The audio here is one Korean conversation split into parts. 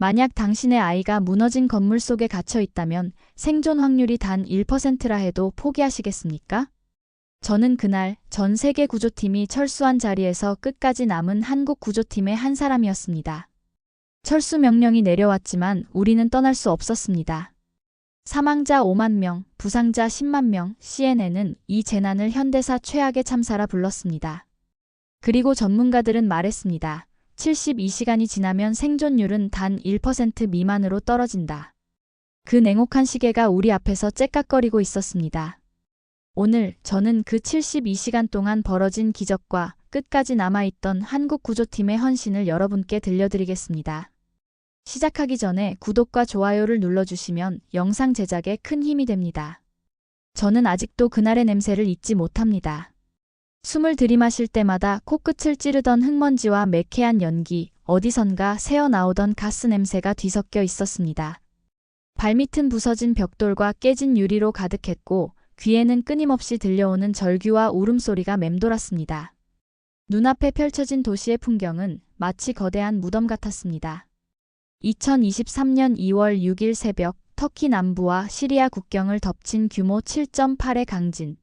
만약 당신의 아이가 무너진 건물 속에 갇혀 있다면 생존 확률이 단 1%라 해도 포기하시겠습니까? 저는 그날 전 세계 구조팀이 철수한 자리에서 끝까지 남은 한국 구조팀의 한 사람이었습니다. 철수 명령이 내려왔지만 우리는 떠날 수 없었습니다. 사망자 5만 명, 부상자 10만 명, CNN은 이 재난을 현대사 최악의 참사라 불렀습니다. 그리고 전문가들은 말했습니다. 72시간이 지나면 생존율은 단 1% 미만으로 떨어진다. 그 냉혹한 시계가 우리 앞에서 째깍거리고 있었습니다. 오늘 저는 그 72시간 동안 벌어진 기적과 끝까지 남아있던 한국 구조팀의 헌신을 여러분께 들려드리겠습니다. 시작하기 전에 구독과 좋아요를 눌러주시면 영상 제작에 큰 힘이 됩니다. 저는 아직도 그날의 냄새를 잊지 못합니다. 숨을 들이마실 때마다 코끝을 찌르던 흙먼지와 매캐한 연기, 어디선가 새어나오던 가스 냄새가 뒤섞여 있었습니다. 발밑은 부서진 벽돌과 깨진 유리로 가득했고 귀에는 끊임없이 들려오는 절규와 울음소리가 맴돌았습니다. 눈앞에 펼쳐진 도시의 풍경은 마치 거대한 무덤 같았습니다. 2023년 2월 6일 새벽 터키 남부와 시리아 국경을 덮친 규모 7.8의 강진.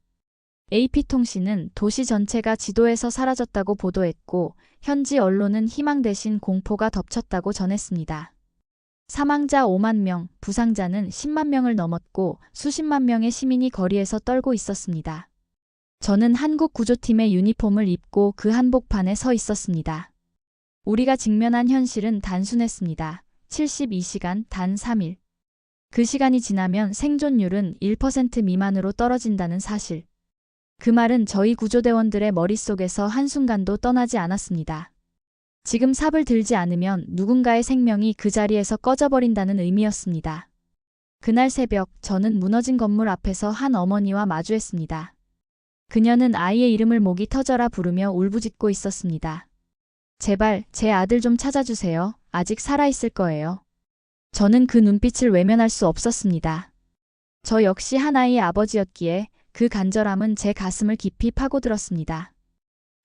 AP통신은 도시 전체가 지도에서 사라졌다고 보도했고 현지 언론은 희망 대신 공포가 덮쳤다고 전했습니다. 사망자 5만 명, 부상자는 10만 명을 넘었고 수십만 명의 시민이 거리에서 떨고 있었습니다. 저는 한국 구조팀의 유니폼을 입고 그 한복판에 서 있었습니다. 우리가 직면한 현실은 단순했습니다. 72시간 단 3일. 그 시간이 지나면 생존율은 1% 미만으로 떨어진다는 사실. 그 말은 저희 구조대원들의 머릿속에서 한순간도 떠나지 않았습니다. 지금 삽을 들지 않으면 누군가의 생명이 그 자리에서 꺼져버린다는 의미였습니다. 그날 새벽 저는 무너진 건물 앞에서 한 어머니와 마주했습니다. 그녀는 아이의 이름을 목이 터져라 부르며 울부짖고 있었습니다. 제발 제 아들 좀 찾아주세요. 아직 살아있을 거예요. 저는 그 눈빛을 외면할 수 없었습니다. 저 역시 하나의 아버지였기에 그 간절함은 제 가슴을 깊이 파고들었습니다.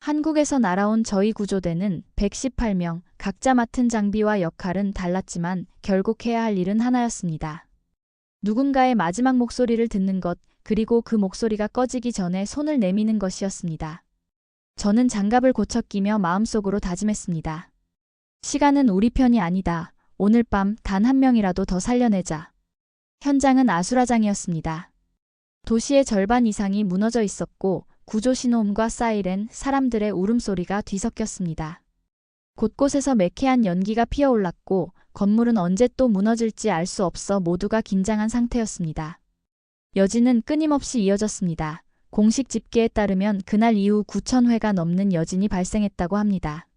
한국에서 날아온 저희 구조대는 118명, 각자 맡은 장비와 역할은 달랐지만 결국 해야 할 일은 하나였습니다. 누군가의 마지막 목소리를 듣는 것, 그리고 그 목소리가 꺼지기 전에 손을 내미는 것이었습니다. 저는 장갑을 고쳐 끼며 마음속으로 다짐했습니다. 시간은 우리 편이 아니다. 오늘 밤 단 한 명이라도 더 살려내자. 현장은 아수라장이었습니다. 도시의 절반 이상이 무너져 있었고 구조 신호음과 사이렌, 사람들의 울음소리가 뒤섞였습니다. 곳곳에서 매캐한 연기가 피어올랐고 건물은 언제 또 무너질지 알 수 없어 모두가 긴장한 상태였습니다. 여진은 끊임없이 이어졌습니다. 공식 집계에 따르면 그날 이후 9,000회가 넘는 여진이 발생했다고 합니다.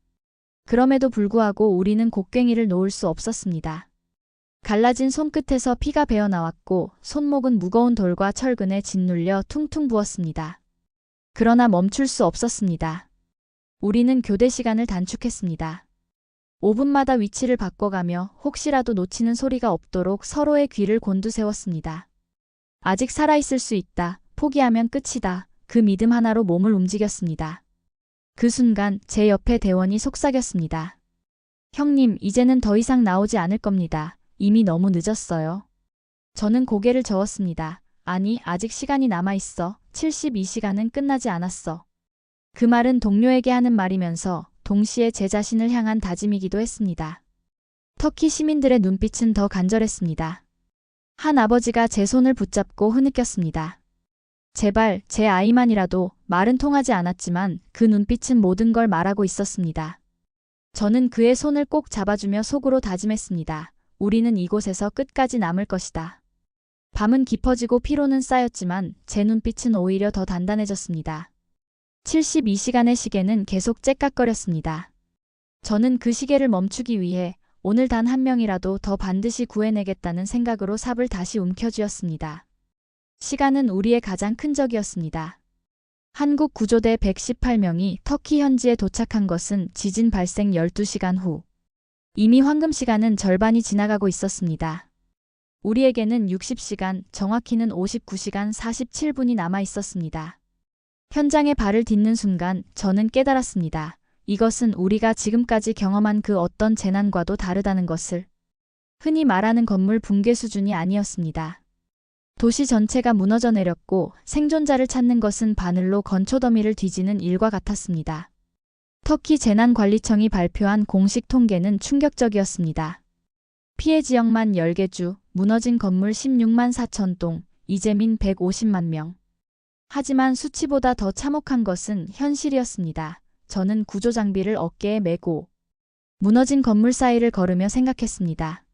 그럼에도 불구하고 우리는 곡괭이를 놓을 수 없었습니다. 갈라진 손끝에서 피가 배어나왔고 손목은 무거운 돌과 철근에 짓눌려 퉁퉁 부었습니다. 그러나 멈출 수 없었습니다. 우리는 교대 시간을 단축했습니다. 5분마다 위치를 바꿔가며 혹시라도 놓치는 소리가 없도록 서로의 귀를 곤두세웠습니다. 아직 살아있을 수 있다. 포기하면 끝이다. 그 믿음 하나로 몸을 움직였습니다. 그 순간 제 옆에 대원이 속삭였습니다. 형님, 이제는 더 이상 나오지 않을 겁니다. 이미 너무 늦었어요. 저는 고개를 저었습니다. 아니, 아직 시간이 남아있어. 72시간은 끝나지 않았어. 그 말은 동료에게 하는 말이면서 동시에 제 자신을 향한 다짐이기도 했습니다. 터키 시민들의 눈빛은 더 간절했습니다. 한 아버지가 제 손을 붙잡고 흐느꼈습니다. 제발 제 아이만이라도. 말은 통하지 않았지만 그 눈빛은 모든 걸 말하고 있었습니다. 저는 그의 손을 꼭 잡아주며 속으로 다짐했습니다. 우리는 이곳에서 끝까지 남을 것이다. 밤은 깊어지고 피로는 쌓였지만 제 눈빛은 오히려 더 단단해졌습니다. 72시간의 시계는 계속 째깍거렸습니다. 저는 그 시계를 멈추기 위해 오늘 단 한 명이라도 더 반드시 구해내겠다는 생각으로 삽을 다시 움켜쥐었습니다. 시간은 우리의 가장 큰 적이었습니다. 한국 구조대 118명이 터키 현지에 도착한 것은 지진 발생 12시간 후. 이미 황금 시간은 절반이 지나가고 있었습니다. 우리에게는 60시간, 정확히는 59시간 47분이 남아 있었습니다. 현장에 발을 딛는 순간 저는 깨달았습니다. 이것은 우리가 지금까지 경험한 그 어떤 재난과도 다르다는 것을. 흔히 말하는 건물 붕괴 수준이 아니었습니다. 도시 전체가 무너져 내렸고 생존자를 찾는 것은 바늘로 건초 더미를 뒤지는 일과 같았습니다. 터키 재난관리청이 발표한 공식 통계는 충격적이었습니다. 피해 지역만 10개 주, 무너진 건물 16만 4천 동, 이재민 150만 명. 하지만 수치보다 더 참혹한 것은 현실이었습니다. 저는 구조 장비를 어깨에 메고 무너진 건물 사이를 걸으며 생각했습니다.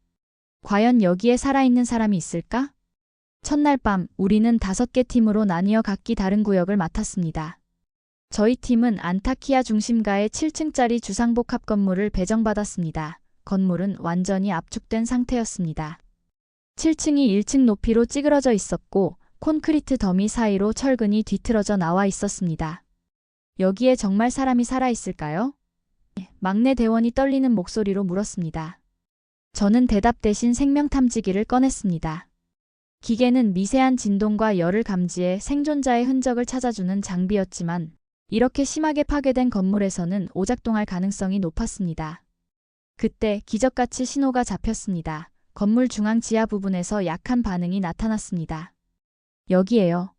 과연 여기에 살아있는 사람이 있을까? 첫날 밤 우리는 5개 팀으로 나뉘어 각기 다른 구역을 맡았습니다. 저희 팀은 안타키아 중심가의 7층짜리 주상복합 건물을 배정받았습니다. 건물은 완전히 압축된 상태였습니다. 7층이 1층 높이로 찌그러져 있었고 콘크리트 더미 사이로 철근이 뒤틀어져 나와 있었습니다. 여기에 정말 사람이 살아있을까요? 막내 대원이 떨리는 목소리로 물었습니다. 저는 대답 대신 생명탐지기를 꺼냈습니다. 기계는 미세한 진동과 열을 감지해 생존자의 흔적을 찾아주는 장비였지만 이렇게 심하게 파괴된 건물에서는 오작동할 가능성이 높았습니다. 그때 기적같이 신호가 잡혔습니다. 건물 중앙 지하 부분에서 약한 반응이 나타났습니다. 여기에요.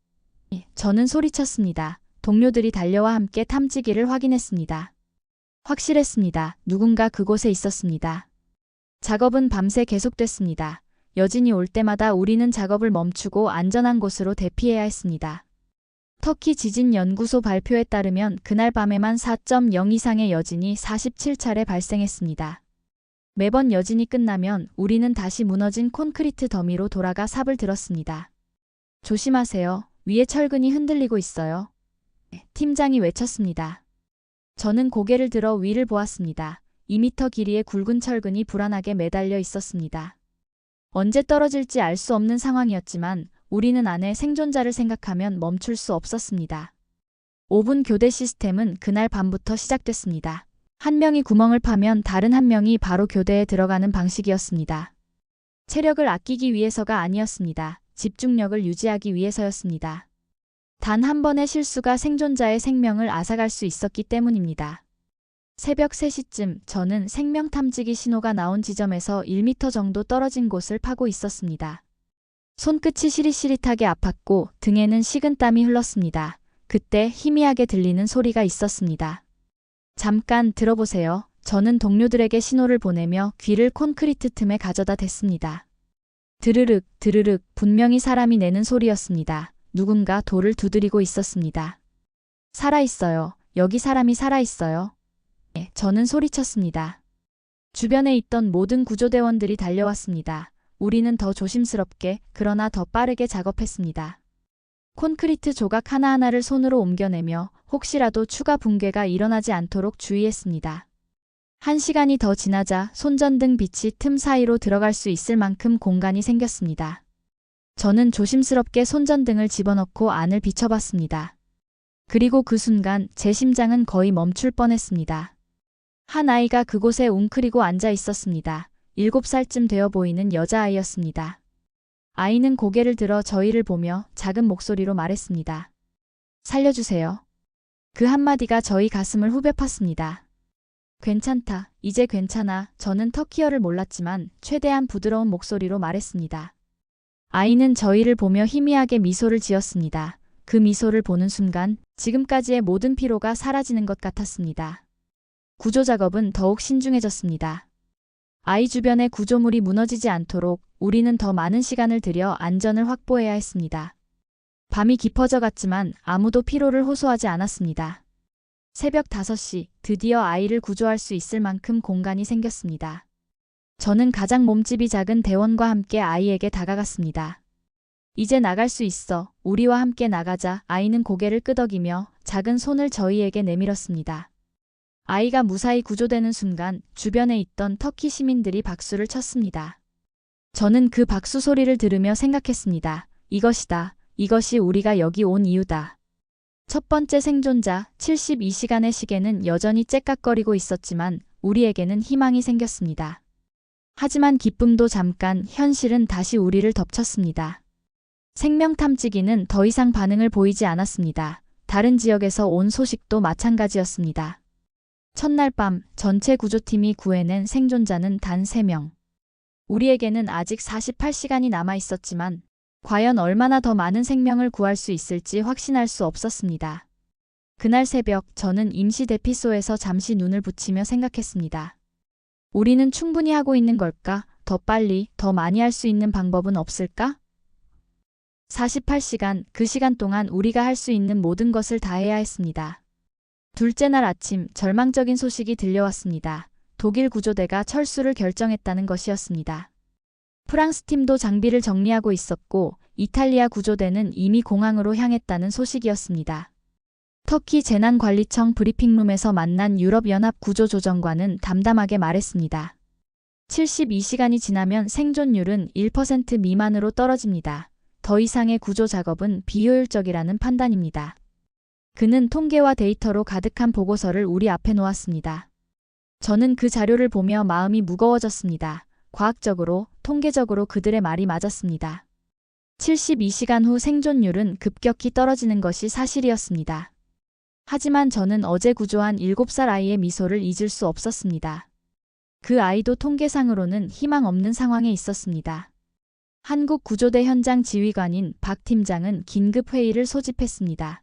저는 소리쳤습니다. 동료들이 달려와 함께 탐지기를 확인했습니다. 확실했습니다. 누군가 그곳에 있었습니다. 작업은 밤새 계속됐습니다. 여진이 올 때마다 우리는 작업을 멈추고 안전한 곳으로 대피해야 했습니다. 터키 지진연구소 발표에 따르면 그날 밤에만 4.0 이상의 여진이 47차례 발생했습니다. 매번 여진이 끝나면 우리는 다시 무너진 콘크리트 더미로 돌아가 삽을 들었습니다. 조심하세요. 위에 철근이 흔들리고 있어요. 팀장이 외쳤습니다. 저는 고개를 들어 위를 보았습니다. 2m 길이의 굵은 철근이 불안하게 매달려 있었습니다. 언제 떨어질지 알 수 없는 상황이었지만 우리는 안에 생존자를 생각하면 멈출 수 없었습니다. 5분 교대 시스템은 그날 밤부터 시작됐습니다. 한 명이 구멍을 파면 다른 한 명이 바로 교대에 들어가는 방식이었습니다. 체력을 아끼기 위해서가 아니었습니다. 집중력을 유지하기 위해서였습니다. 단 한 번의 실수가 생존자의 생명을 앗아갈 수 있었기 때문입니다. 새벽 3시쯤 저는 생명탐지기 신호가 나온 지점에서 1m 정도 떨어진 곳을 파고 있었습니다. 손끝이 시릿시릿하게 아팠고 등에는 식은땀이 흘렀습니다. 그때 희미하게 들리는 소리가 있었습니다. 잠깐 들어보세요. 저는 동료들에게 신호를 보내며 귀를 콘크리트 틈에 가져다 댔습니다. 드르륵 드르륵 분명히 사람이 내는 소리였습니다. 누군가 돌을 두드리고 있었습니다. 살아있어요. 여기 사람이 살아있어요. 저는 소리쳤습니다. 주변에 있던 모든 구조대원들이 달려왔습니다. 우리는 더 조심스럽게 그러나 더 빠르게 작업했습니다. 콘크리트 조각 하나하나를 손으로 옮겨내며 혹시라도 추가 붕괴가 일어나지 않도록 주의했습니다. 1시간이 더 지나자 손전등 빛이 틈 사이로 들어갈 수 있을 만큼 공간이 생겼습니다. 저는 조심스럽게 손전등을 집어넣고 안을 비춰봤습니다. 그리고 그 순간 제 심장은 거의 멈출 뻔했습니다. 한 아이가 그곳에 웅크리고 앉아 있었습니다. 7살쯤 되어 보이는 여자아이였습니다. 아이는 고개를 들어 저희를 보며 작은 목소리로 말했습니다. 살려주세요. 그 한마디가 저희 가슴을 후벼 팠습니다. 괜찮다. 이제 괜찮아. 저는 터키어를 몰랐지만 최대한 부드러운 목소리로 말했습니다. 아이는 저희를 보며 희미하게 미소를 지었습니다. 그 미소를 보는 순간 지금까지의 모든 피로가 사라지는 것 같았습니다. 구조 작업은 더욱 신중해졌습니다. 아이 주변의 구조물이 무너지지 않도록 우리는 더 많은 시간을 들여 안전을 확보해야 했습니다. 밤이 깊어져 갔지만 아무도 피로를 호소하지 않았습니다. 새벽 5시 드디어 아이를 구조할 수 있을 만큼 공간이 생겼습니다. 저는 가장 몸집이 작은 대원과 함께 아이에게 다가갔습니다. 이제 나갈 수 있어. 우리와 함께 나가자. 아이는 고개를 끄덕이며 작은 손을 저희에게 내밀었습니다. 아이가 무사히 구조되는 순간 주변에 있던 터키 시민들이 박수를 쳤습니다. 저는 그 박수 소리를 들으며 생각했습니다. 이것이다. 이것이 우리가 여기 온 이유다. 첫 번째 생존자 72시간의 시계는 여전히 째깍거리고 있었지만 우리에게는 희망이 생겼습니다. 하지만 기쁨도 잠깐, 현실은 다시 우리를 덮쳤습니다. 생명탐지기는 더 이상 반응을 보이지 않았습니다. 다른 지역에서 온 소식도 마찬가지였습니다. 첫날 밤 전체 구조팀이 구해낸 생존자는 단 3명. 우리에게는 아직 48시간이 남아 있었지만 과연 얼마나 더 많은 생명을 구할 수 있을지 확신할 수 없었습니다. 그날 새벽 저는 임시 대피소에서 잠시 눈을 붙이며 생각했습니다. 우리는 충분히 하고 있는 걸까? 더 빨리, 더 많이 할 수 있는 방법은 없을까? 48시간, 그 시간 동안 우리가 할 수 있는 모든 것을 다해야 했습니다. 둘째 날 아침 절망적인 소식이 들려왔습니다. 독일 구조대가 철수를 결정했다는 것이었습니다. 프랑스 팀도 장비를 정리하고 있었고 이탈리아 구조대는 이미 공항으로 향했다는 소식이었습니다. 터키 재난관리청 브리핑룸에서 만난 유럽연합 구조조정관은 담담하게 말했습니다. 72시간이 지나면 생존율은 1% 미만으로 떨어집니다. 더 이상의 구조 작업은 비효율적이라는 판단입니다. 그는 통계와 데이터로 가득한 보고서를 우리 앞에 놓았습니다. 저는 그 자료를 보며 마음이 무거워졌습니다. 과학적으로, 통계적으로 그들의 말이 맞았습니다. 72시간 후 생존율은 급격히 떨어지는 것이 사실이었습니다. 하지만 저는 어제 구조한 7살 아이의 미소를 잊을 수 없었습니다. 그 아이도 통계상으로는 희망 없는 상황에 있었습니다. 한국 구조대 현장 지휘관인 박 팀장은 긴급 회의를 소집했습니다.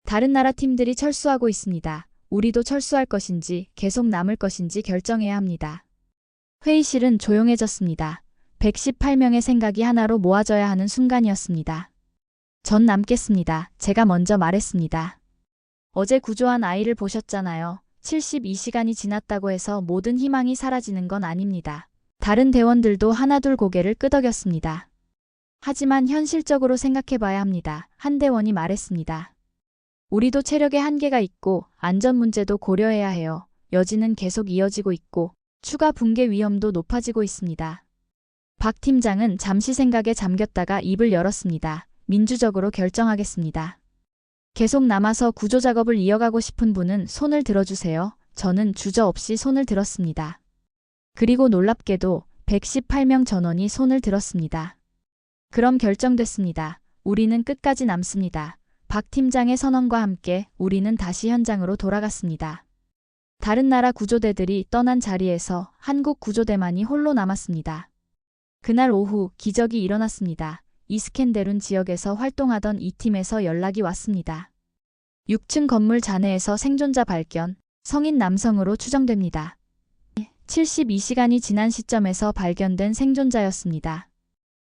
다른 나라 팀들이 철수하고 있습니다. 우리도 철수할 것인지 계속 남을 것인지 결정해야 합니다. 회의실은 조용해졌습니다. 118명의 생각이 하나로 모아져야 하는 순간이었습니다. 전 남겠습니다. 제가 먼저 말했습니다. 어제 구조한 아이를 보셨잖아요. 72시간이 지났다고 해서 모든 희망이 사라지는 건 아닙니다. 다른 대원들도 하나둘 고개를 끄덕였습니다. 하지만 현실적으로 생각해봐야 합니다. 한 대원이 말했습니다. 우리도 체력의 한계가 있고 안전 문제도 고려해야 해요. 여진은 계속 이어지고 있고 추가 붕괴 위험도 높아지고 있습니다. 박 팀장은 잠시 생각에 잠겼다가 입을 열었습니다. 민주적으로 결정하겠습니다. 계속 남아서 구조 작업을 이어가고 싶은 분은 손을 들어주세요. 저는 주저없이 손을 들었습니다. 그리고 놀랍게도 118명 전원이 손을 들었습니다. 그럼 결정됐습니다. 우리는 끝까지 남습니다. 박 팀장의 선언과 함께 우리는 다시 현장으로 돌아갔습니다. 다른 나라 구조대들이 떠난 자리에서 한국 구조대만이 홀로 남았습니다. 그날 오후 기적이 일어났습니다. 이스켄데룬 지역에서 활동하던 이 팀에서 연락이 왔습니다. 6층 건물 잔해에서 생존자 발견, 성인 남성으로 추정됩니다. 72시간이 지난 시점에서 발견된 생존자였습니다.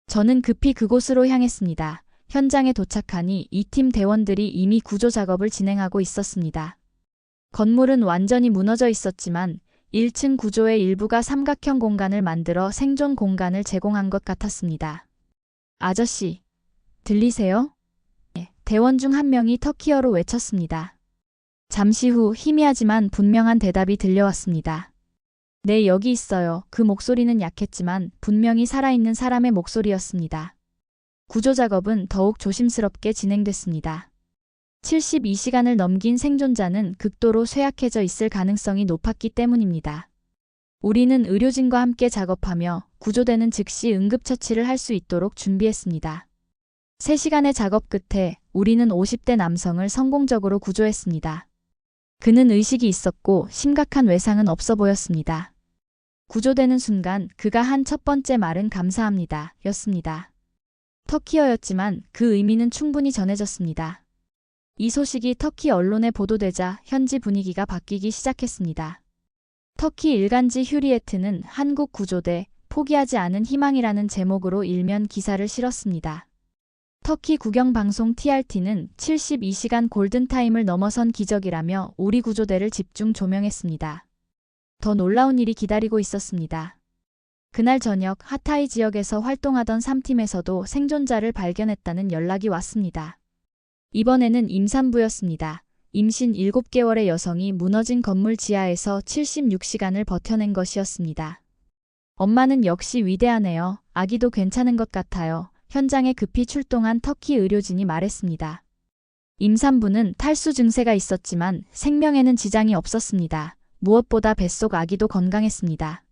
저는 급히 그곳으로 향했습니다. 현장에 도착하니 이 팀 대원들이 이미 구조 작업을 진행하고 있었습니다. 건물은 완전히 무너져 있었지만 1층 구조의 일부가 삼각형 공간을 만들어 생존 공간을 제공한 것 같았습니다. 아저씨, 들리세요? 대원 중 한 명이 터키어로 외쳤습니다. 잠시 후 희미하지만 분명한 대답이 들려왔습니다. 네, 여기 있어요. 그 목소리는 약했지만 분명히 살아있는 사람의 목소리였습니다. 구조 작업은 더욱 조심스럽게 진행됐습니다. 72시간을 넘긴 생존자는 극도로 쇠약해져 있을 가능성이 높았기 때문입니다. 우리는 의료진과 함께 작업하며 구조대는 즉시 응급처치를 할 수 있도록 준비했습니다. 3시간의 작업 끝에 우리는 50대 남성을 성공적으로 구조했습니다. 그는 의식이 있었고 심각한 외상은 없어 보였습니다. 구조되는 순간 그가 한 첫 번째 말은 감사합니다 였습니다. 터키어였지만 그 의미는 충분히 전해졌습니다. 이 소식이 터키 언론에 보도되자 현지 분위기가 바뀌기 시작했습니다. 터키 일간지 휴리에트는 한국 구조대, 포기하지 않은 희망이라는 제목으로 일면 기사를 실었습니다. 터키 국영방송 TRT는 72시간 골든타임을 넘어선 기적이라며 우리 구조대를 집중 조명했습니다. 더 놀라운 일이 기다리고 있었습니다. 그날 저녁 하타이 지역에서 활동하던 3팀에서도 생존자를 발견했다는 연락이 왔습니다. 이번에는 임산부였습니다. 임신 7개월의 여성이 무너진 건물 지하에서 76시간을 버텨낸 것이었습니다. 엄마는 역시 위대하네요. 아기도 괜찮은 것 같아요. 현장에 급히 출동한 터키 의료진이 말했습니다. 임산부는 탈수 증세가 있었지만 생명에는 지장이 없었습니다. 무엇보다 뱃속 아기도 건강했습니다.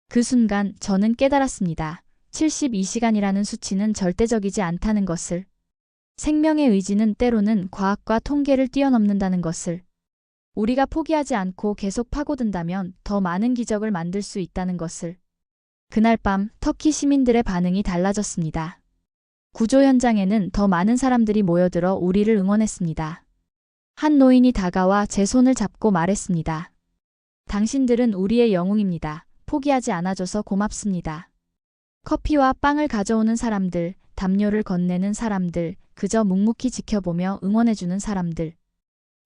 그 순간 저는 깨달았습니다. 72시간이라는 수치는 절대적이지 않다는 것을. 생명의 의지는 때로는 과학과 통계를 뛰어넘는다는 것을. 우리가 포기하지 않고 계속 파고든다면 더 많은 기적을 만들 수 있다는 것을. 그날 밤 터키 시민들의 반응이 달라졌습니다. 구조 현장에는 더 많은 사람들이 모여들어 우리를 응원했습니다. 한 노인이 다가와 제 손을 잡고 말했습니다. 당신들은 우리의 영웅입니다. 포기하지 않아줘서 고맙습니다. 커피와 빵을 가져오는 사람들, 담요를 건네는 사람들, 그저 묵묵히 지켜보며 응원해주는 사람들.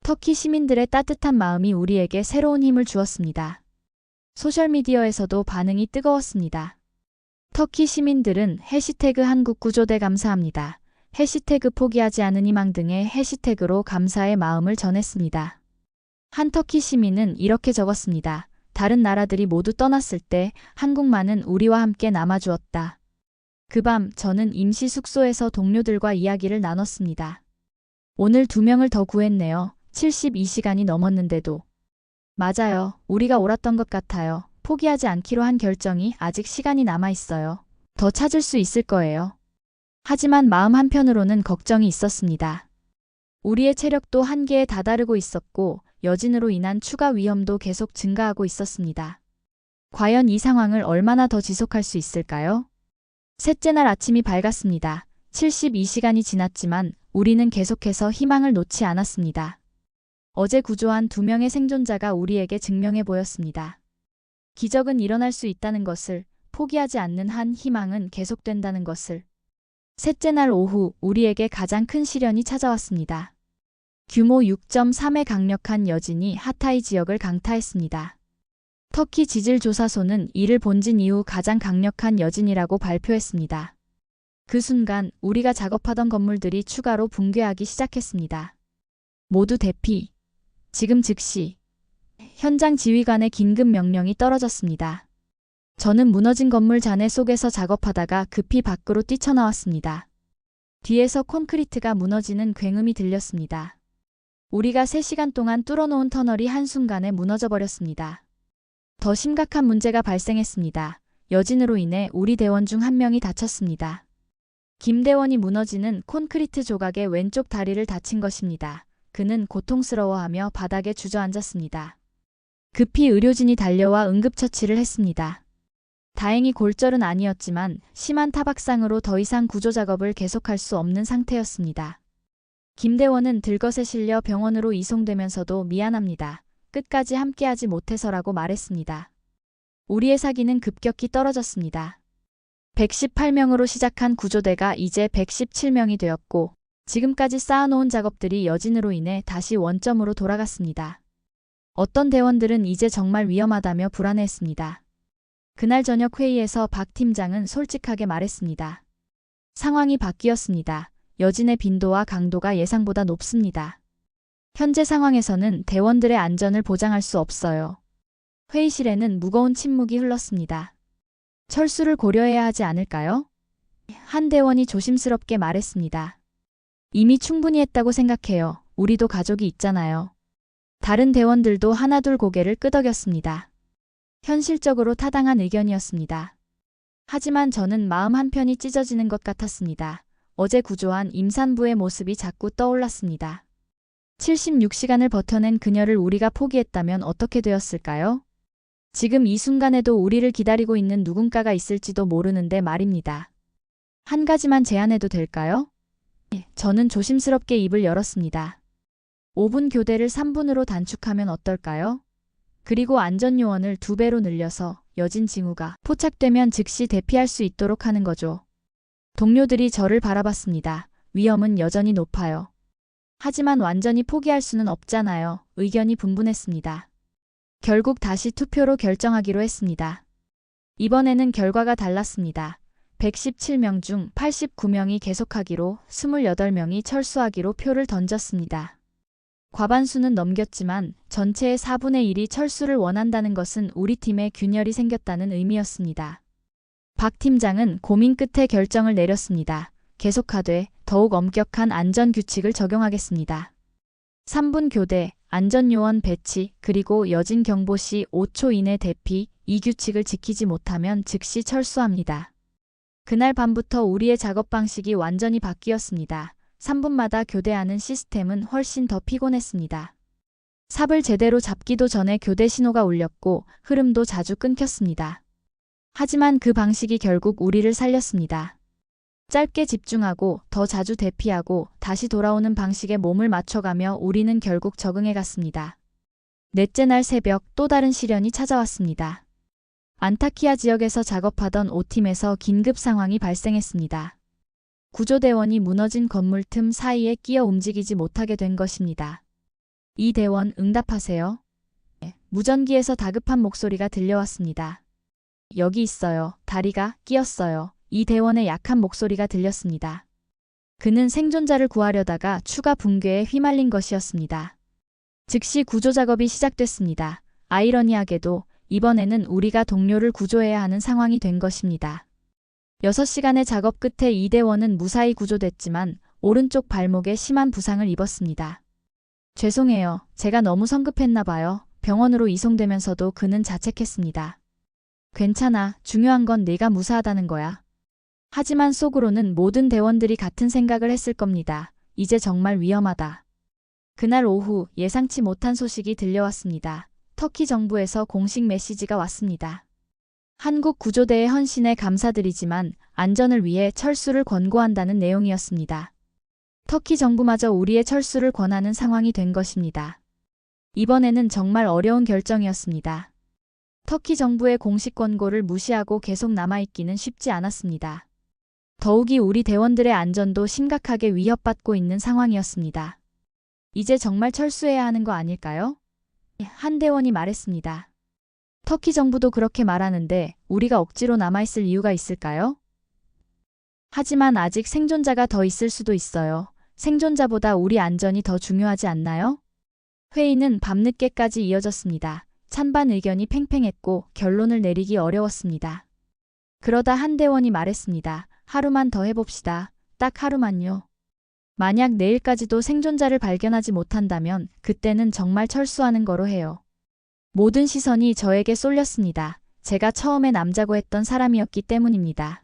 터키 시민들의 따뜻한 마음이 우리에게 새로운 힘을 주었습니다. 소셜미디어에서도 반응이 뜨거웠습니다. 터키 시민들은 해시태그 한국구조대 감사합니다. 해시태그 포기하지 않은 희망 등의 해시태그로 감사의 마음을 전했습니다. 한 터키 시민은 이렇게 적었습니다. 다른 나라들이 모두 떠났을 때 한국만은 우리와 함께 남아주었다. 그 밤 저는 임시 숙소에서 동료들과 이야기를 나눴습니다. 오늘 2명을 더 구했네요. 72시간이 넘었는데도. 맞아요. 우리가 옳았던 것 같아요. 포기하지 않기로 한 결정이 아직 시간이 남아 있어요. 더 찾을 수 있을 거예요. 하지만 마음 한편으로는 걱정이 있었습니다. 우리의 체력도 한계에 다다르고 있었고 여진으로 인한 추가 위험도 계속 증가하고 있었습니다. 과연 이 상황을 얼마나 더 지속할 수 있을까요? 셋째 날 아침이 밝았습니다. 72시간이 지났지만 우리는 계속해서 희망을 놓지 않았습니다. 어제 구조한 2명의 생존자가 우리에게 증명해 보였습니다. 기적은 일어날 수 있다는 것을, 포기하지 않는 한 희망은 계속된다는 것을. 셋째 날 오후 우리에게 가장 큰 시련이 찾아왔습니다. 규모 6.3의 강력한 여진이 하타이 지역을 강타했습니다. 터키 지질조사소는 이를 본진 이후 가장 강력한 여진이라고 발표했습니다. 그 순간 우리가 작업하던 건물들이 추가로 붕괴하기 시작했습니다. 모두 대피. 지금 즉시. 현장 지휘관의 긴급 명령이 떨어졌습니다. 저는 무너진 건물 잔해 속에서 작업하다가 급히 밖으로 뛰쳐나왔습니다. 뒤에서 콘크리트가 무너지는 굉음이 들렸습니다. 우리가 3시간 동안 뚫어놓은 터널이 한순간에 무너져 버렸습니다. 더 심각한 문제가 발생했습니다. 여진으로 인해 우리 대원 중 1명이 다쳤습니다. 김 대원이 무너지는 콘크리트 조각의 왼쪽 다리를 다친 것입니다. 그는 고통스러워하며 바닥에 주저앉았습니다. 급히 의료진이 달려와 응급처치를 했습니다. 다행히 골절은 아니었지만 심한 타박상으로 더 이상 구조 작업을 계속할 수 없는 상태였습니다. 김 대원은 들것에 실려 병원으로 이송되면서도 미안합니다. 끝까지 함께하지 못해서라고 말했습니다. 우리의 사기는 급격히 떨어졌습니다. 118명으로 시작한 구조대가 이제 117명이 되었고 지금까지 쌓아놓은 작업들이 여진으로 인해 다시 원점으로 돌아갔습니다. 어떤 대원들은 이제 정말 위험하다며 불안해했습니다. 그날 저녁 회의에서 박 팀장은 솔직하게 말했습니다. 상황이 바뀌었습니다. 여진의 빈도와 강도가 예상보다 높습니다. 현재 상황에서는 대원들의 안전을 보장할 수 없어요. 회의실에는 무거운 침묵이 흘렀습니다. 철수를 고려해야 하지 않을까요? 한 대원이 조심스럽게 말했습니다. 이미 충분히 했다고 생각해요. 우리도 가족이 있잖아요. 다른 대원들도 하나둘 고개를 끄덕였습니다. 현실적으로 타당한 의견이었습니다. 하지만 저는 마음 한편이 찢어지는 것 같았습니다. 어제 구조한 임산부의 모습이 자꾸 떠올랐습니다. 76시간을 버텨낸 그녀를 우리가 포기했다면 어떻게 되었을까요? 지금 이 순간에도 우리를 기다리고 있는 누군가가 있을지도 모르는데 말입니다. 한 가지만 제안해도 될까요? 저는 조심스럽게 입을 열었습니다. 5분 교대를 3분으로 단축하면 어떨까요? 그리고 안전요원을 2배로 늘려서 여진 징후가 포착되면 즉시 대피할 수 있도록 하는 거죠. 동료들이 저를 바라봤습니다. 위험은 여전히 높아요. 하지만 완전히 포기할 수는 없잖아요. 의견이 분분했습니다. 결국 다시 투표로 결정하기로 했습니다. 이번에는 결과가 달랐습니다. 117명 중 89명이 계속하기로 28명이 철수하기로 표를 던졌습니다. 과반수는 넘겼지만 전체의 4분의 1이 철수를 원한다는 것은 우리 팀에 균열이 생겼다는 의미였습니다. 박 팀장은 고민 끝에 결정을 내렸습니다. 계속하되 더욱 엄격한 안전규칙을 적용하겠습니다. 3분 교대, 안전요원 배치, 그리고 여진 경보 시 5초 이내 대피, 이 규칙을 지키지 못하면 즉시 철수합니다. 그날 밤부터 우리의 작업 방식이 완전히 바뀌었습니다. 3분마다 교대하는 시스템은 훨씬 더 피곤했습니다. 삽을 제대로 잡기도 전에 교대 신호가 울렸고 흐름도 자주 끊겼습니다. 하지만 그 방식이 결국 우리를 살렸습니다. 짧게 집중하고 더 자주 대피하고 다시 돌아오는 방식에 몸을 맞춰가며 우리는 결국 적응해 갔습니다. 넷째 날 새벽 또 다른 시련이 찾아왔습니다. 안타키아 지역에서 작업하던 5팀에서 긴급 상황이 발생했습니다. 구조대원이 무너진 건물 틈 사이에 끼어 움직이지 못하게 된 것입니다. 이 대원 응답하세요. 무전기에서 다급한 목소리가 들려왔습니다. 여기 있어요. 다리가 끼었어요. 이 대원의 약한 목소리가 들렸습니다. 그는 생존자를 구하려다가 추가 붕괴에 휘말린 것이었습니다. 즉시 구조 작업이 시작됐습니다. 아이러니하게도 이번에는 우리가 동료를 구조해야 하는 상황이 된 것입니다. 6시간의 작업 끝에 이 대원은 무사히 구조됐지만 오른쪽 발목에 심한 부상을 입었습니다. 죄송해요. 제가 너무 성급했나 봐요. 병원으로 이송되면서도 그는 자책했습니다. 괜찮아. 중요한 건 내가 무사하다는 거야. 하지만 속으로는 모든 대원들이 같은 생각을 했을 겁니다. 이제 정말 위험하다. 그날 오후 예상치 못한 소식이 들려왔습니다. 터키 정부에서 공식 메시지가 왔습니다. 한국 구조대의 헌신에 감사드리지만 안전을 위해 철수를 권고한다는 내용이었습니다. 터키 정부마저 우리의 철수를 권하는 상황이 된 것입니다. 이번에는 정말 어려운 결정이었습니다. 터키 정부의 공식 권고를 무시하고 계속 남아있기는 쉽지 않았습니다. 더욱이 우리 대원들의 안전도 심각하게 위협받고 있는 상황이었습니다. 이제 정말 철수해야 하는 거 아닐까요? 한 대원이 말했습니다. 터키 정부도 그렇게 말하는데 우리가 억지로 남아있을 이유가 있을까요? 하지만 아직 생존자가 더 있을 수도 있어요. 생존자보다 우리 안전이 더 중요하지 않나요? 회의는 밤늦게까지 이어졌습니다. 찬반 의견이 팽팽했고 결론을 내리기 어려웠습니다. 그러다 한 대원이 말했습니다. 하루만 더 해봅시다. 딱 하루만요. 만약 내일까지도 생존자를 발견하지 못한다면 그때는 정말 철수하는 거로 해요. 모든 시선이 저에게 쏠렸습니다. 제가 처음에 남자고 했던 사람이었기 때문입니다.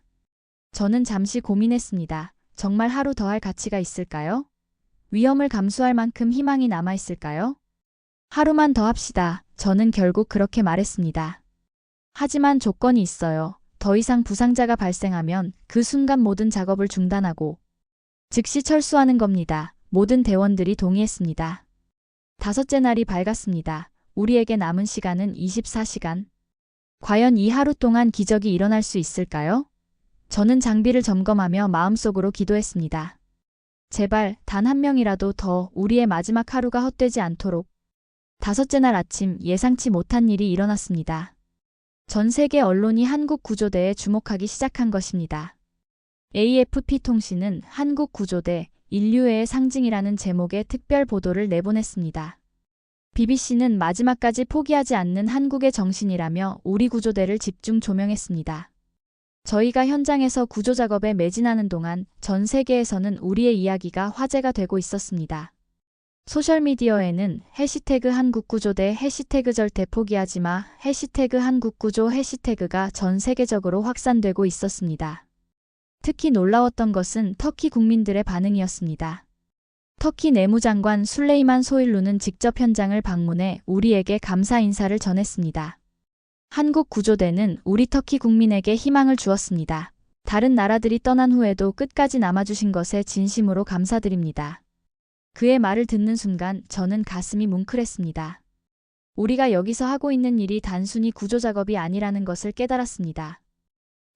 저는 잠시 고민했습니다. 정말 하루 더 할 가치가 있을까요? 위험을 감수할 만큼 희망이 남아있을까요? 하루만 더 합시다. 저는 결국 그렇게 말했습니다. 하지만 조건이 있어요. 더 이상 부상자가 발생하면 그 순간 모든 작업을 중단하고 즉시 철수하는 겁니다. 모든 대원들이 동의했습니다. 다섯째 날이 밝았습니다. 우리에게 남은 시간은 24시간. 과연 이 하루 동안 기적이 일어날 수 있을까요? 저는 장비를 점검하며 마음속으로 기도했습니다. 제발 단 한 명이라도 더 우리의 마지막 하루가 헛되지 않도록. 다섯째 날 아침 예상치 못한 일이 일어났습니다. 전 세계 언론이 한국 구조대에 주목하기 시작한 것입니다. AFP 통신은 한국 구조대, 인류애의 상징이라는 제목의 특별 보도를 내보냈습니다. BBC는 마지막까지 포기하지 않는 한국의 정신이라며 우리 구조대를 집중 조명했습니다. 저희가 현장에서 구조 작업에 매진하는 동안 전 세계에서는 우리의 이야기가 화제가 되고 있었습니다. 소셜미디어에는 해시태그 한국구조대, 해시태그 절대 포기하지마, 해시태그 한국구조 해시태그가 전 세계적으로 확산되고 있었습니다. 특히 놀라웠던 것은 터키 국민들의 반응이었습니다. 터키 내무장관 술레이만 소일루는 직접 현장을 방문해 우리에게 감사 인사를 전했습니다. 한국 구조대는 우리 터키 국민에게 희망을 주었습니다. 다른 나라들이 떠난 후에도 끝까지 남아주신 것에 진심으로 감사드립니다. 그의 말을 듣는 순간 저는 가슴이 뭉클했습니다. 우리가 여기서 하고 있는 일이 단순히 구조 작업이 아니라는 것을 깨달았습니다.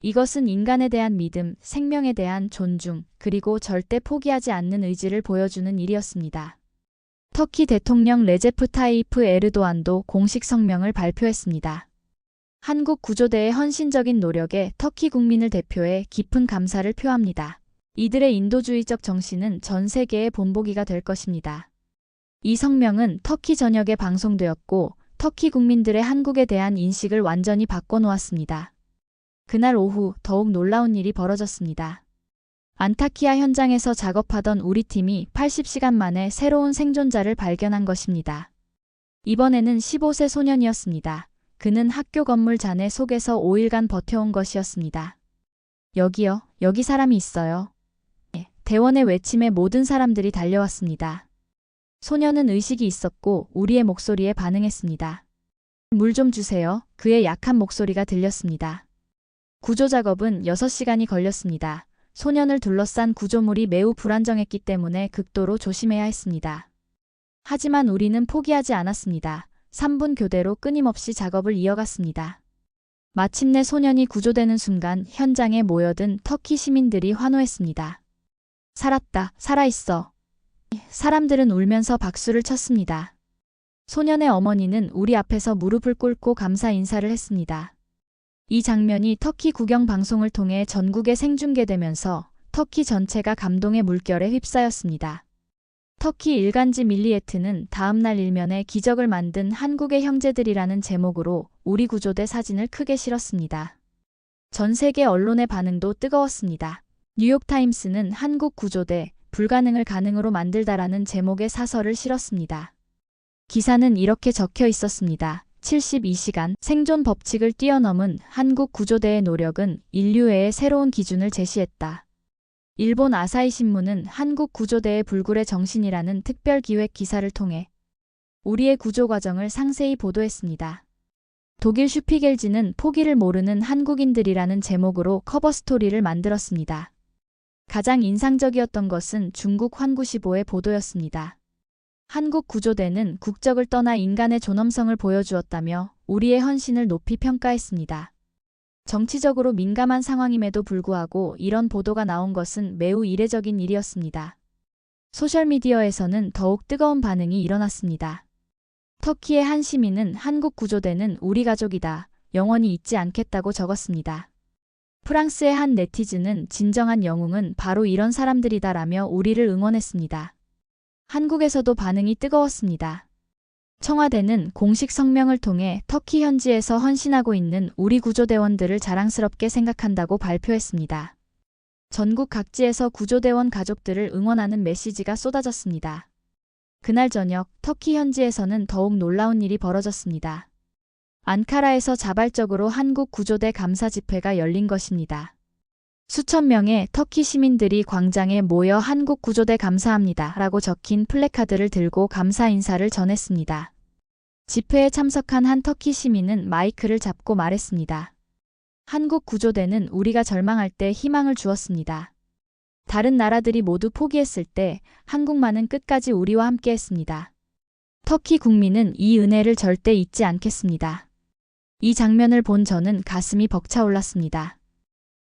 이것은 인간에 대한 믿음, 생명에 대한 존중, 그리고 절대 포기하지 않는 의지를 보여주는 일이었습니다. 터키 대통령 레제프 타이프 에르도안도 공식 성명을 발표했습니다. 한국 구조대의 헌신적인 노력에 터키 국민을 대표해 깊은 감사를 표합니다. 이들의 인도주의적 정신은 전 세계의 본보기가 될 것입니다. 이 성명은 터키 전역에 방송되었고 터키 국민들의 한국에 대한 인식을 완전히 바꿔놓았습니다. 그날 오후 더욱 놀라운 일이 벌어졌습니다. 안타키아 현장에서 작업하던 우리 팀이 80시간 만에 새로운 생존자를 발견한 것입니다. 이번에는 15세 소년이었습니다. 그는 학교 건물 잔해 속에서 5일간 버텨온 것이었습니다. 여기요, 여기 사람이 있어요. 대원의 외침에 모든 사람들이 달려왔습니다. 소년은 의식이 있었고 우리의 목소리에 반응했습니다. 물 좀 주세요. 그의 약한 목소리가 들렸습니다. 구조 작업은 6시간이 걸렸습니다. 소년을 둘러싼 구조물이 매우 불안정했기 때문에 극도로 조심해야 했습니다. 하지만 우리는 포기하지 않았습니다. 3분 교대로 끊임없이 작업을 이어갔습니다. 마침내 소년이 구조되는 순간 현장에 모여든 터키 시민들이 환호했습니다. 살았다, 살아있어. 사람들은 울면서 박수를 쳤습니다. 소년의 어머니는 우리 앞에서 무릎을 꿇고 감사 인사를 했습니다. 이 장면이 터키 국영 방송을 통해 전국에 생중계되면서 터키 전체가 감동의 물결에 휩싸였습니다. 터키 일간지 밀리예트는 다음날 일면에 기적을 만든 한국의 형제들이라는 제목으로 우리 구조대 사진을 크게 실었습니다. 전 세계 언론의 반응도 뜨거웠습니다. 뉴욕타임스는 한국 구조대, 불가능을 가능으로 만들다라는 제목의 사설을 실었습니다. 기사는 이렇게 적혀 있었습니다. 72시간 생존 법칙을 뛰어넘은 한국 구조대의 노력은 인류애의 새로운 기준을 제시했다. 일본 아사히 신문은 한국 구조대의 불굴의 정신이라는 특별 기획 기사를 통해 우리의 구조 과정을 상세히 보도했습니다. 독일 슈피겔지는 포기를 모르는 한국인들이라는 제목으로 커버 스토리를 만들었습니다. 가장 인상적이었던 것은 중국 환구시보의 보도였습니다. 한국 구조대는 국적을 떠나 인간의 존엄성을 보여주었다며 우리의 헌신을 높이 평가했습니다. 정치적으로 민감한 상황임에도 불구하고 이런 보도가 나온 것은 매우 이례적인 일이었습니다. 소셜미디어에서는 더욱 뜨거운 반응이 일어났습니다. 터키의 한 시민은 한국 구조대는 우리 가족이다, 영원히 잊지 않겠다고 적었습니다. 프랑스의 한 네티즌은 진정한 영웅은 바로 이런 사람들이다라며 우리를 응원했습니다. 한국에서도 반응이 뜨거웠습니다. 청와대는 공식 성명을 통해 터키 현지에서 헌신하고 있는 우리 구조대원들을 자랑스럽게 생각한다고 발표했습니다. 전국 각지에서 구조대원 가족들을 응원하는 메시지가 쏟아졌습니다. 그날 저녁 터키 현지에서는 더욱 놀라운 일이 벌어졌습니다. 안카라에서 자발적으로 한국 구조대 감사 집회가 열린 것입니다. 수천 명의 터키 시민들이 광장에 모여 한국 구조대 감사합니다 라고 적힌 플래카드를 들고 감사 인사를 전했습니다. 집회에 참석한 한 터키 시민은 마이크를 잡고 말했습니다. 한국 구조대는 우리가 절망할 때 희망을 주었습니다. 다른 나라들이 모두 포기했을 때 한국만은 끝까지 우리와 함께했습니다. 터키 국민은 이 은혜를 절대 잊지 않겠습니다. 이 장면을 본 저는 가슴이 벅차올랐습니다.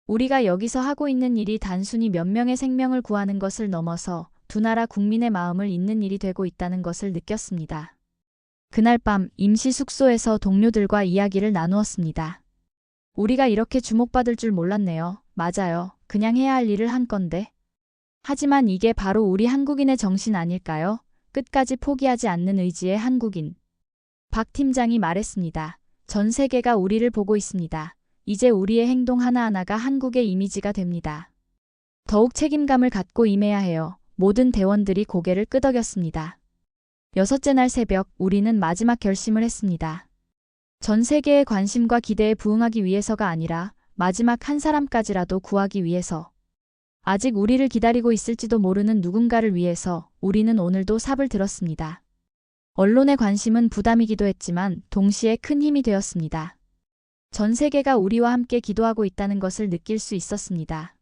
우리가 여기서 하고 있는 일이 단순히 몇 명의 생명을 구하는 것을 넘어서 두 나라 국민의 마음을 잇는 일이 되고 있다는 것을 느꼈습니다. 그날 밤 임시 숙소에서 동료들과 이야기를 나누었습니다. 우리가 이렇게 주목받을 줄 몰랐네요. 맞아요. 그냥 해야 할 일을 한 건데. 하지만 이게 바로 우리 한국인의 정신 아닐까요? 끝까지 포기하지 않는 의지의 한국인. 박 팀장이 말했습니다. 전 세계가 우리를 보고 있습니다. 이제 우리의 행동 하나하나가 한국의 이미지가 됩니다. 더욱 책임감을 갖고 임해야 해요. 모든 대원들이 고개를 끄덕였습니다. 6째 날 새벽 우리는 마지막 결심을 했습니다. 전 세계의 관심과 기대에 부응하기 위해서가 아니라 마지막 한 사람까지라도 구하기 위해서. 아직 우리를 기다리고 있을지도 모르는 누군가를 위해서 우리는 오늘도 삽을 들었습니다. 언론의 관심은 부담이기도 했지만 동시에 큰 힘이 되었습니다. 전 세계가 우리와 함께 기도하고 있다는 것을 느낄 수 있었습니다.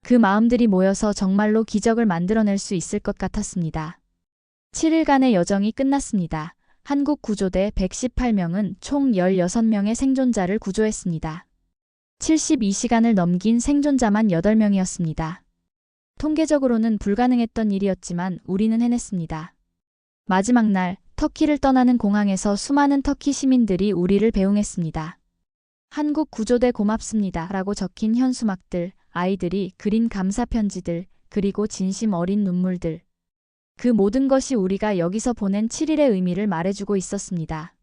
그 마음들이 모여서 정말로 기적을 만들어낼 수 있을 것 같았습니다. 7일간의 여정이 끝났습니다. 한국 구조대 118명은 총 16명의 생존자를 구조했습니다. 72시간을 넘긴 생존자만 8명이었습니다. 통계적으로는 불가능했던 일이었지만 우리는 해냈습니다. 마지막 날 터키를 떠나는 공항에서 수많은 터키 시민들이 우리를 배웅했습니다. 한국 구조대 고맙습니다 라고 적힌 현수막들, 아이들이 그린 감사 편지들, 그리고 진심 어린 눈물들. 그 모든 것이 우리가 여기서 보낸 7일의 의미를 말해주고 있었습니다.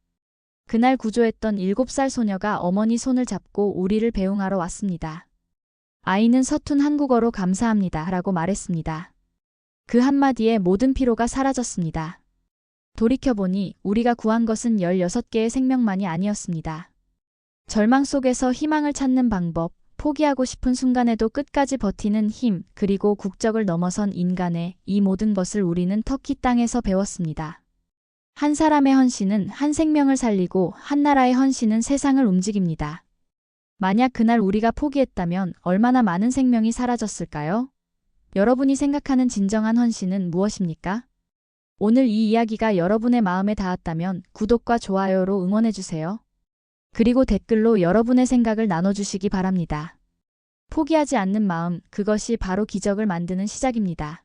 그날 구조했던 7살 소녀가 어머니 손을 잡고 우리를 배웅하러 왔습니다. 아이는 서툰 한국어로 감사합니다 라고 말했습니다. 그 한마디에 모든 피로가 사라졌습니다. 돌이켜보니 우리가 구한 것은 16개의 생명만이 아니었습니다. 절망 속에서 희망을 찾는 방법, 포기하고 싶은 순간에도 끝까지 버티는 힘, 그리고 국적을 넘어선 인간의 이 모든 것을 우리는 터키 땅에서 배웠습니다. 한 사람의 헌신은 한 생명을 살리고 한 나라의 헌신은 세상을 움직입니다. 만약 그날 우리가 포기했다면 얼마나 많은 생명이 사라졌을까요? 여러분이 생각하는 진정한 헌신은 무엇입니까? 오늘 이 이야기가 여러분의 마음에 닿았다면 구독과 좋아요로 응원해주세요. 그리고 댓글로 여러분의 생각을 나눠주시기 바랍니다. 포기하지 않는 마음, 그것이 바로 기적을 만드는 시작입니다.